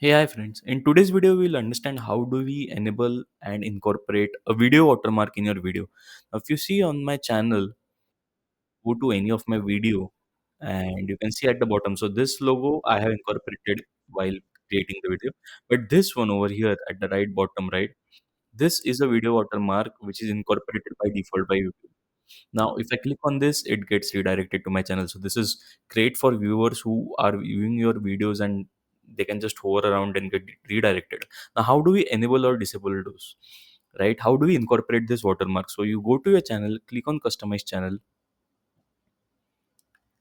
Hey, hi friends. In today's video, we'll understand how do we enable and incorporate a video watermark in your video. Now, if you see on my channel, go to any of my video and you can see at the bottom. So this logo I have incorporated while creating the video. But this one over here at the right bottom, right? This is a video watermark which is incorporated by default by YouTube. Now, if I click on this, it gets redirected to my channel. So this is great for viewers who are viewing your videos and they can just hover around and get redirected. Now, how do we enable or disable those? Right? How do we incorporate this watermark? So you go to your channel, click on customize channel,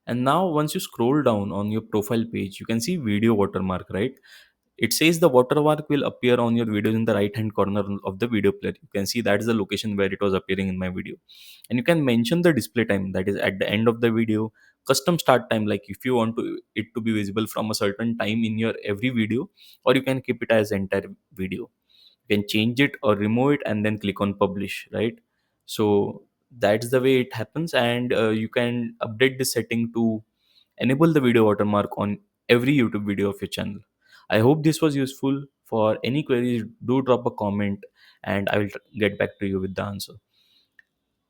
and now once you scroll down on your profile page, you can see video watermark, right? It says the watermark will appear on your videos in the right hand corner of the video player. You can see that is the location where it was appearing in my video. And you can mention the display time, that is at the end of the video, custom start time, like if you want it to be visible from a certain time in your every video, or you can keep it as entire video. You can change it or remove it and then click on publish, right? So that's the way it happens. And you can update the setting to enable the video watermark on every YouTube video of your channel. I hope this was useful. For any queries, do drop a comment and I will get back to you with the answer.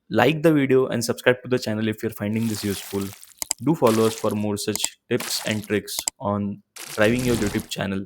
Like the video and subscribe to the channel if you're finding this useful. Do follow us for more such tips and tricks on driving your YouTube channel.